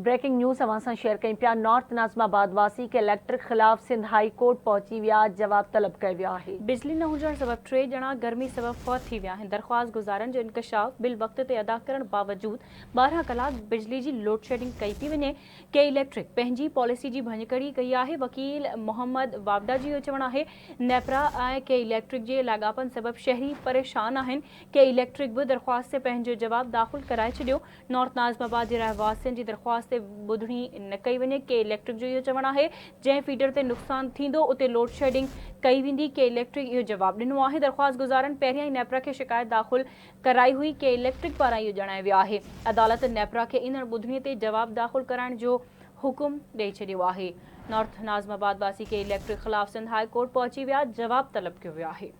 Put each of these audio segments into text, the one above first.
Breaking news अवां सां share कयूं पिया। नॉर्थ नाज़िमाबाद वासी के इलेक्ट्रिक ख़िलाफ़ सिंध हाई कोर्ट पहुची विया, जवाब तलब कयो वियो आहे। बिजली न हुजण सबब 3 ॼणा गर्मी सबब फौत थी विया आहिनि। दरख़्वास्त गुज़ारनि जो इंकशाफ बिल वक़्त ते अदा करण बावजूद 12 कलाक बिजली जी लोड शेडिंग कई पई वञे। के इलेक्ट्रिक पंहिंजी पॉलिसी जी भञकड़ी कई आहे। वकील मोहम्मद वावडा जी चवणु आहे नेपरा ऐं के इलेक्ट्रिक जे लाॻापनि सबब शहरी परेशान आहिनि। के इलेक्ट्रिक बि दरख़्वास्त ते पंहिंजो जवाब दाख़िल कराए छॾियो। नॉर्थ नाज़िमाबाद जे रहवासियुनि जी दरख़्वास्त ते ॿुधणी न कई वञे। के इलेक्ट्रिक जो इहो चवणु आहे जंहिं फीडर ते नुक़सान थींदो उते लोड शेडिंग कई वेंदी। के इलेक्ट्रिक इहो जवाब ॾिनो आहे। दरख़्वास्त गुज़ारनि पहिरियां ई नेपरा खे शिकायत दाख़िल कराई हुई। के इलेक्ट्रिक पारां इहो ॼणायो वियो आहे अदालत नेपरा खे ईंदड़ ॿुधणीअ ते जवाब दाख़िल कराइण जो हुकुम ॾेई छॾियो आहे। नॉर्थ नाज़िमाबाद वासी के इलेक्ट्रिक ख़िलाफ़ सिंध हाई कोर्ट पहुची विया, जवाब तलब कयो वियो आहे।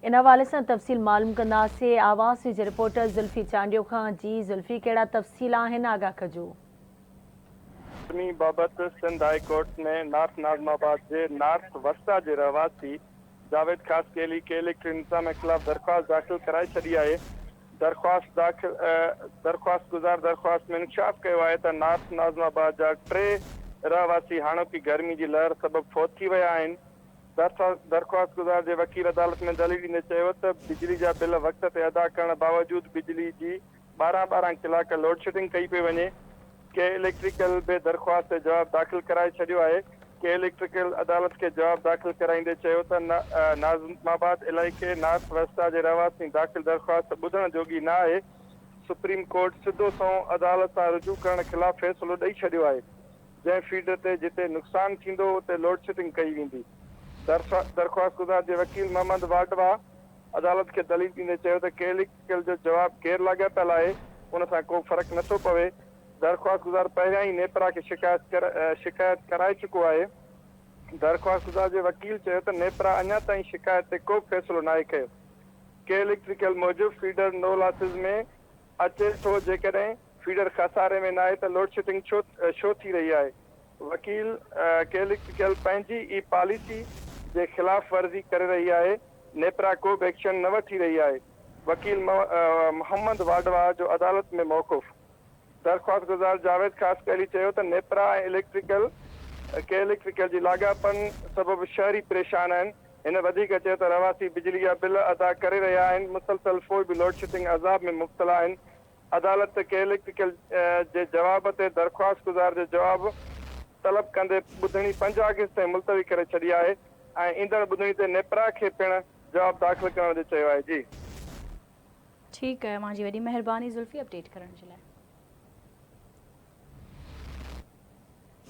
इन हवाले से तफ़सील मालूम कंदासीं आवाज़ जे रिपोर्टर ज़ुल्फी चांडियो खां। जी ज़ुल्फी, कहिड़ा तफ़सील आहिनि, आगाह कजो। बाबत सिंध हाई कोर्ट में नॉर्थ नाज़िमाबाद के नॉर्थ वस्ता के रहवासी जावेद खासकेली के इलेक्ट्रिक इंतजाम के खिलाफ दरख्वास्त दाखिल कराई छड़ी है। दरख्वास्त गुज़ार दरख्वास्त में इंकशाफ किया है तो नॉर्थ नाज़िमाबाद जा 3 रहवासी हाणोकी गर्मी की लहर सबब फौत थी विया आहिनि। दरख्वास्त गुज़ार के वकील अदालत में दलील ॾींदे चयो त बिजली जा बिल वक़्त ते अदा करण बावजूद बिजली जी 12 कलाक लोड शेडिंग कई पई वञे। के इलेक्ट्रिकल बे दरख्वास्त से जवाब दाखिल कराए छॾियो आहे। के इलेक्ट्रिकल अदालत के जवाब दाखिल कराईंदे चयो त नाज़िमाबाद इलाइक़े नॉर्थ वस्ता जे रहवासी दाखिल दरख्वास्त ॿुधण जोगी न आहे। सुप्रीम कोर्ट सिधो संओं अदालत सां रुजू करण खिलाफ़ फ़ैसिलो ॾेई छॾियो आहे। जंहिं फीडर ते जिते नुक़सान थींदो उते लोड शेडिंग कई वेंदी। दरख्वास्त गुज़ार के वकील मोहम्मद वाडवा अदालत के दलील ॾींदे चयो त के इलेक्ट्रिकल जो जवाब गैर लाॻापियल आहे, उन सां को फ़र्क़ु नथो पवे। दरख्वास्त गुज़ार पहिरियां ही नेपरा के शिकायत कराए चुको है। दरख्वास्त गुज़ार के वकील चयो त नेपरा अञा ताईं शिकायत ते को फ़ैसिलो नाहे कयो। के इलेक्ट्रिकल मूजिब फीडर नो लॉसिस में अचे थो, जेकॾहिं फीडर खसारे में नाहे त लोड शेडिंग छो थी रही है। वकील के इलेक्ट्रिकल पंहिंजी ई पॉलिसी के खिलाफ वर्जी कर रही है। नेपरा को भी एक्शन न वठी रही है। वकील मोहम्मद वाडवा जो अदालत में मौक़ूफ़। दरख्वास्त गुज़ार जावेद खासकेली चयो त नेपरा इलेक्ट्रिकल के इलेक्ट्रिकल जी लाॻापन सबब शहरी परेशान आहिनि। हिन वधीक चयो त रहवासी बिजली जा बिल अदा करे रहिया आहिनि। मुसलसल फ़ोर भी लोड शेडिंग अज़ाब में मुब्तला आहिनि। अदालत के इलेक्ट्रिकल जे जवाब ते दरख्वास्त गुज़ार जो जवाब तलब कंदे ॿुधणी 5 अगस्त ताईं मुलतवी करे छॾी आहे ऐं ईंदड़ ॿुधणी ते नेपरा खे पिण जवाब दाख़िल करण जो चयो आहे। जी ठीक है, मां जी वॾी महिरबानी ज़ुल्फी अपडेट करण जे लाइ।